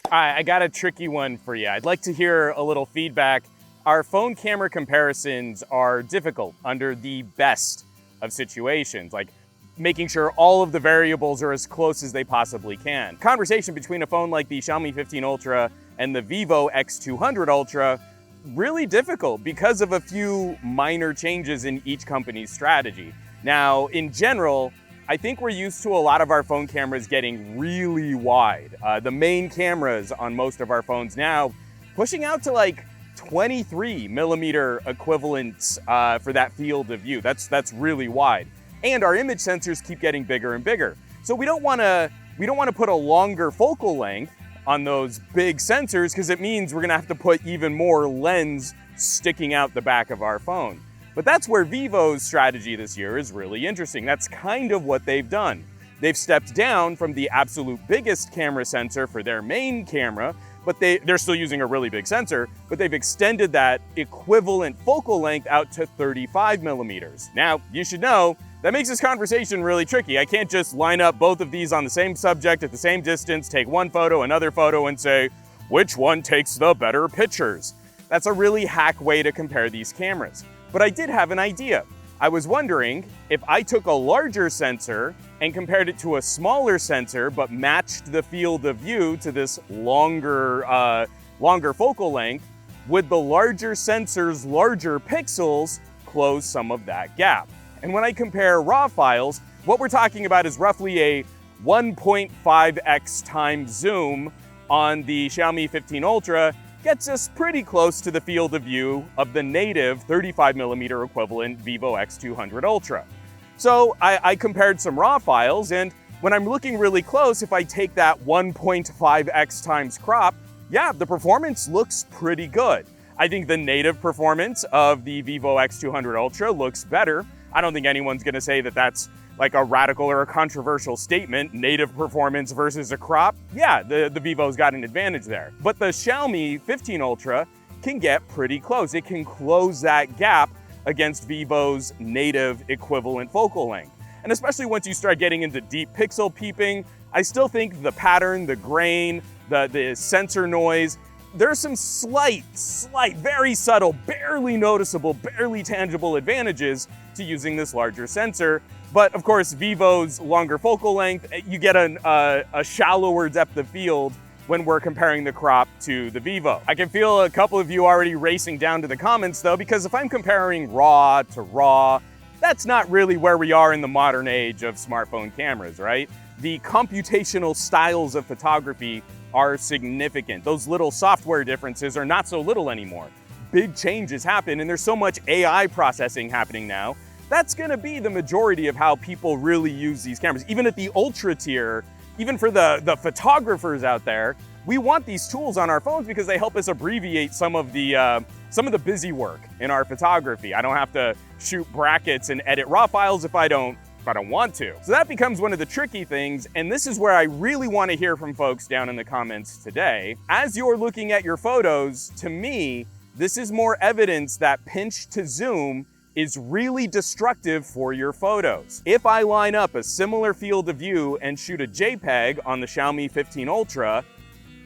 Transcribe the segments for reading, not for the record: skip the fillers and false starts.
All right, I got a tricky one for you. I'd like to hear a little feedback. Our phone camera comparisons are difficult under the best of situations, like making sure all of the variables are as close as they possibly can. Conversation between a phone like the Xiaomi 15 Ultra and the Vivo X200 Ultra, really difficult because of a few minor changes in each company's strategy. Now, in general, I think we're used to a lot of our phone cameras getting really wide. The main cameras on most of our phones now pushing out to like 23 millimeter equivalents for that field of view. That's really wide. And our image sensors keep getting bigger and bigger. So we don't want to put a longer focal length on those big sensors because it means we're going to have to put even more lens sticking out the back of our phone. But that's where Vivo's strategy this year is really interesting. That's kind of what they've done. They've stepped down from the absolute biggest camera sensor for their main camera, but they're still using a really big sensor, but they've extended that equivalent focal length out to 35 millimeters. Now, you should know, that makes this conversation really tricky. I can't just line up both of these on the same subject at the same distance, take one photo, another photo, and say, which one takes the better pictures? That's a really hack way to compare these cameras. But I did have an idea. I was wondering if I took a larger sensor and compared it to a smaller sensor, but matched the field of view to this longer focal length, would the larger sensor's larger pixels close some of that gap? And when I compare raw files, what we're talking about is roughly a 1.5x times zoom on the Xiaomi 15 Ultra gets us pretty close to the field of view of the native 35 millimeter equivalent Vivo X200 Ultra. So I compared some raw files, and when I'm looking really close, if I take that 1.5x times crop, yeah, the performance looks pretty good. I think the native performance of the Vivo X200 Ultra looks better. I don't think anyone's gonna say that that's like a radical or a controversial statement, native performance versus a crop. Yeah, the Vivo's got an advantage there. But the Xiaomi 15 Ultra can get pretty close. It can close that gap against Vivo's native equivalent focal length. And especially once you start getting into deep pixel peeping, I still think the pattern, the grain, the sensor noise, there's some slight, very subtle, barely noticeable, barely tangible advantages to using this larger sensor. But of course, Vivo's longer focal length, you get a shallower depth of field when we're comparing the crop to the Vivo. I can feel a couple of you already racing down to the comments though, because if I'm comparing RAW to RAW, that's not really where we are in the modern age of smartphone cameras, right? The computational styles of photography are significant. Those little software differences are not so little anymore. Big changes happen, and there's so much AI processing happening now. That's gonna be the majority of how people really use these cameras. Even at the ultra tier, even for the photographers out there, we want these tools on our phones because they help us abbreviate some of the busy work in our photography. I don't have to shoot brackets and edit raw files if I don't want to. So that becomes one of the tricky things, and this is where I really want to hear from folks down in the comments today. As you're looking at your photos, to me, this is more evidence that pinch to zoom is really destructive for your photos. If I line up a similar field of view and shoot a JPEG on the Xiaomi 15 Ultra,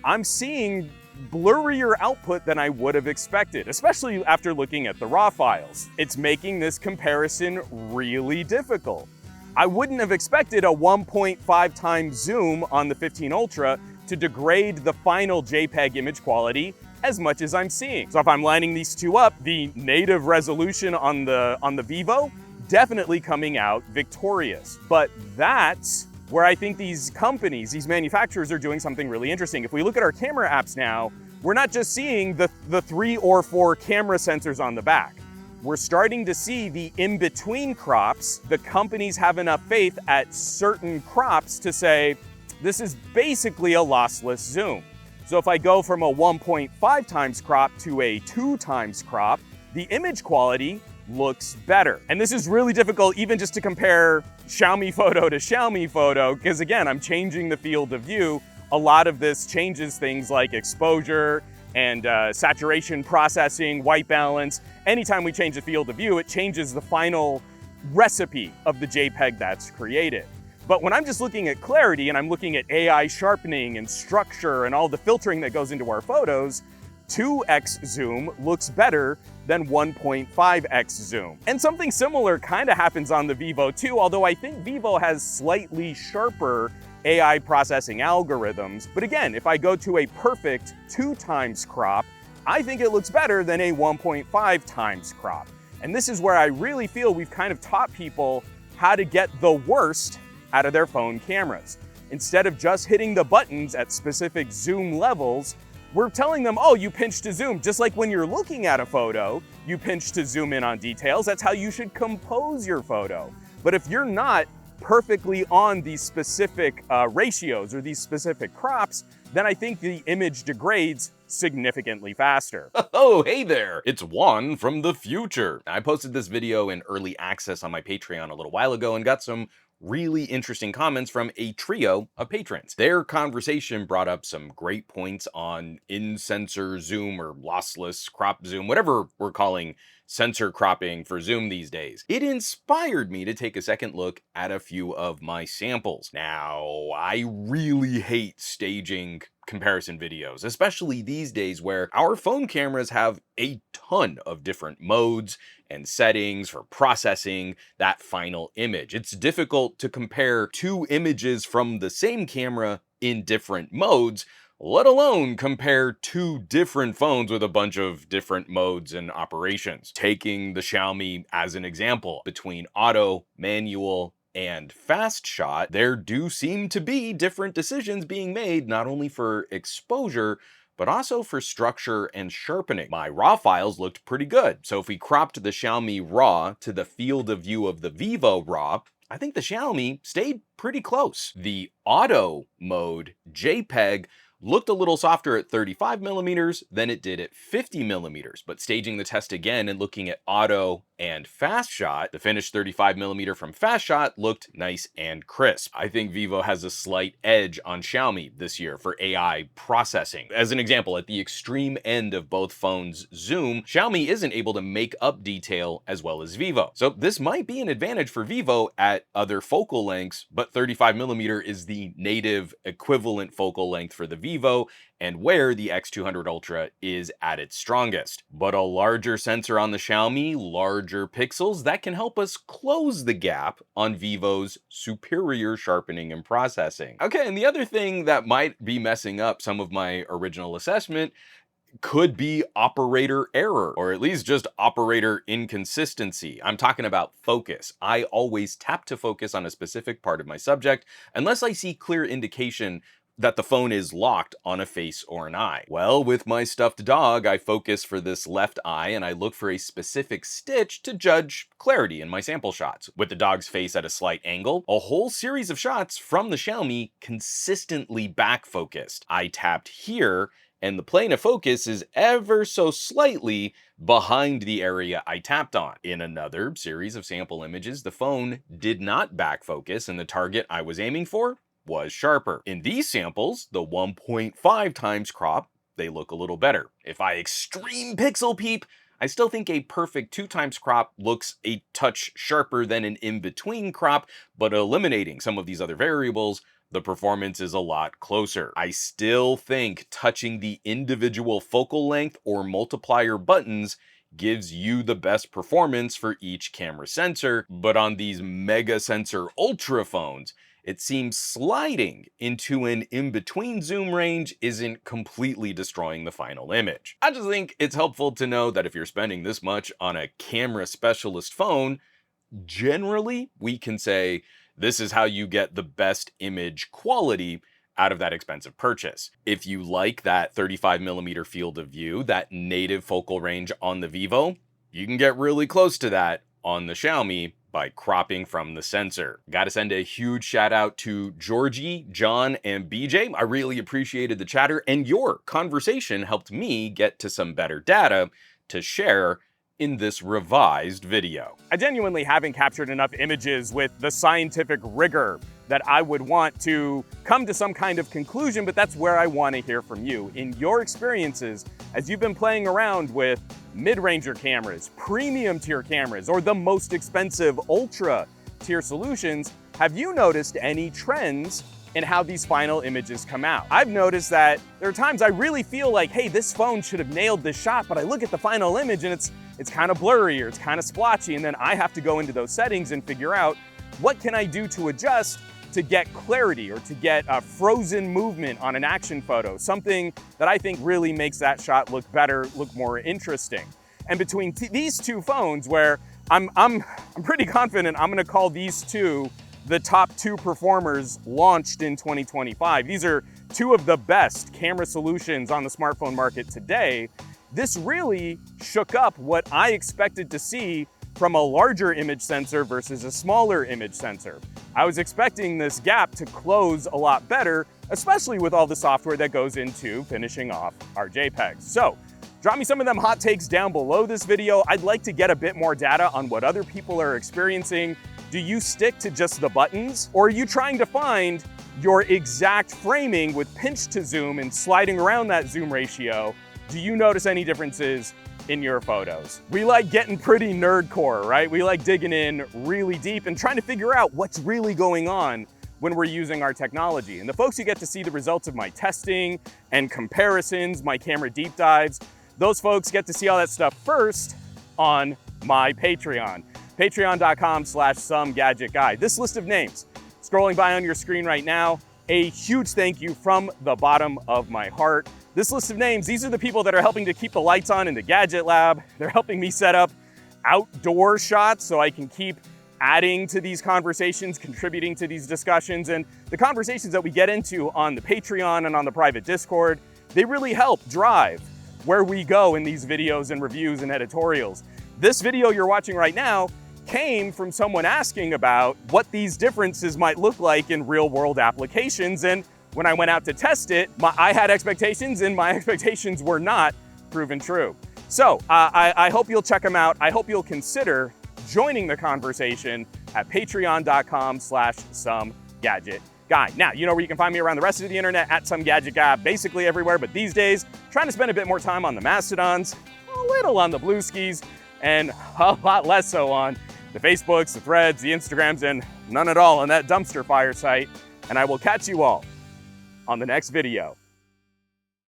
I'm seeing blurrier output than I would have expected, especially after looking at the raw files. It's making this comparison really difficult. I wouldn't have expected a 1.5 times zoom on the 15 Ultra to degrade the final JPEG image quality as much as I'm seeing. So if I'm lining these two up, the native resolution on the Vivo definitely coming out victorious. But that's where I think these companies, these manufacturers are doing something really interesting. If we look at our camera apps now, we're not just seeing the 3 or 4 camera sensors on the back. We're starting to see the in-between crops. The companies have enough faith at certain crops to say, this is basically a lossless zoom. So if I go from a 1.5 times crop to a 2 times crop, the image quality looks better. And this is really difficult even just to compare Xiaomi photo to Xiaomi photo, because again, I'm changing the field of view. A lot of this changes things like exposure and saturation processing, white balance. Anytime we change the field of view, it changes the final recipe of the JPEG that's created. But when I'm just looking at clarity and I'm looking at AI sharpening and structure and all the filtering that goes into our photos, 2x zoom looks better than 1.5x zoom. And something similar kind of happens on the Vivo too, although I think Vivo has slightly sharper AI processing algorithms. But again, if I go to a perfect 2x crop, I think it looks better than a 1.5x crop. And this is where I really feel we've kind of taught people how to get the worst out of their phone cameras. Instead of just hitting the buttons at specific zoom levels, we're telling them, oh, you pinch to zoom. Just like when you're looking at a photo, you pinch to zoom in on details. That's how you should compose your photo. But if you're not perfectly on these specific ratios or these specific crops, then I think the image degrades significantly faster. Oh, hey there, it's Juan from the future. I posted this video in early access on my Patreon a little while ago and got some really interesting comments from a trio of patrons. Their conversation brought up some great points on in-sensor zoom or lossless crop zoom, whatever we're calling sensor cropping for zoom these days. It inspired me to take a second look at a few of my samples. Now, I really hate staging comparison videos, especially these days where our phone cameras have a ton of different modes and settings for processing that final image. It's difficult to compare two images from the same camera in different modes, let alone compare two different phones with a bunch of different modes and operations. Taking the Xiaomi as an example, between auto, manual, and fast shot, there do seem to be different decisions being made, not only for exposure, but also for structure and sharpening. My RAW files looked pretty good. So if we cropped the Xiaomi RAW to the field of view of the Vivo RAW, I think the Xiaomi stayed pretty close. The auto mode JPEG looked a little softer at 35 millimeters than it did at 50 millimeters, but staging the test again and looking at auto and fast shot, the finished 35 millimeter from fast shot looked nice and crisp. I think Vivo has a slight edge on Xiaomi this year for AI processing. As an example, at the extreme end of both phones' zoom, Xiaomi isn't able to make up detail as well as Vivo. So this might be an advantage for Vivo at other focal lengths, but 35 millimeter is the native equivalent focal length for the Vivo and where the X200 Ultra is at its strongest. But a larger sensor on the Xiaomi, larger pixels, that can help us close the gap on Vivo's superior sharpening and processing. Okay, and the other thing that might be messing up some of my original assessment could be operator error, or at least just operator inconsistency. I'm talking about focus. I always tap to focus on a specific part of my subject unless I see clear indication that the phone is locked on a face or an eye. Well, with my stuffed dog, I focus for this left eye and I look for a specific stitch to judge clarity in my sample shots. With the dog's face at a slight angle, a whole series of shots from the Xiaomi consistently back focused. I tapped here and the plane of focus is ever so slightly behind the area I tapped on. In another series of sample images, the phone did not back focus and the target I was aiming for was sharper. In these samples, the 1.5 times crop, they look a little better. If I extreme pixel peep, I still think a perfect 2 times crop looks a touch sharper than an in-between crop, but eliminating some of these other variables, the performance is a lot closer. I still think touching the individual focal length or multiplier buttons gives you the best performance for each camera sensor, but on these mega sensor ultra phones, it seems sliding into an in-between zoom range isn't completely destroying the final image. I just think it's helpful to know that if you're spending this much on a camera specialist phone, generally we can say this is how you get the best image quality out of that expensive purchase. If you like that 35 millimeter field of view, that native focal range on the Vivo, you can get really close to that on the Xiaomi by cropping from the sensor. Gotta send a huge shout out to Georgie, John, and BJ. I really appreciated the chatter, and your conversation helped me get to some better data to share in this revised video. I genuinely haven't captured enough images with the scientific rigor that I would want to come to some kind of conclusion, but that's where I want to hear from you. In your experiences, as you've been playing around with mid-ranger cameras, premium tier cameras, or the most expensive ultra tier solutions, have you noticed any trends in how these final images come out? I've noticed that there are times I really feel like, hey, this phone should have nailed this shot, but I look at the final image and it's kind of blurry or it's kind of splotchy, and then I have to go into those settings and figure out what can I do to adjust to get clarity or to get a frozen movement on an action photo, something that I think really makes that shot look better, look more interesting. And between these two phones, where I'm pretty confident I'm gonna call these two the top two performers launched in 2025. These are two of the best camera solutions on the smartphone market today. This really shook up what I expected to see from a larger image sensor versus a smaller image sensor. I was expecting this gap to close a lot better, especially with all the software that goes into finishing off our JPEGs. So, drop me some of them hot takes down below this video. I'd like to get a bit more data on what other people are experiencing. Do you stick to just the buttons, or are you trying to find your exact framing with pinch to zoom and sliding around that zoom ratio? Do you notice any differences in your photos? We like getting pretty nerdcore, right? We like digging in really deep and trying to figure out what's really going on when we're using our technology. And the folks who get to see the results of my testing and comparisons, my camera deep dives, those folks get to see all that stuff first on my Patreon. Patreon.com/SomeGadgetGuy. This list of names scrolling by on your screen right now, a huge thank you from the bottom of my heart. This list of names, these are the people that are helping to keep the lights on in the Gadget Lab. They're helping me set up outdoor shots so I can keep adding to these conversations, contributing to these discussions. And the conversations that we get into on the Patreon and on the private Discord, they really help drive where we go in these videos and reviews and editorials. This video you're watching right now came from someone asking about what these differences might look like in real world applications. And when I went out to test it, I had expectations and my expectations were not proven true. So I hope you'll check them out. I hope you'll consider joining the conversation at patreon.com/SomeGadgetGuy. Now, you know where you can find me around the rest of the internet at SomeGadgetGuy, basically everywhere, but these days, trying to spend a bit more time on the Mastodons, a little on the Blueskis, and a lot less so on the Facebooks, the Threads, the Instagrams, and none at all on that dumpster fire site. And I will catch you all on the next video.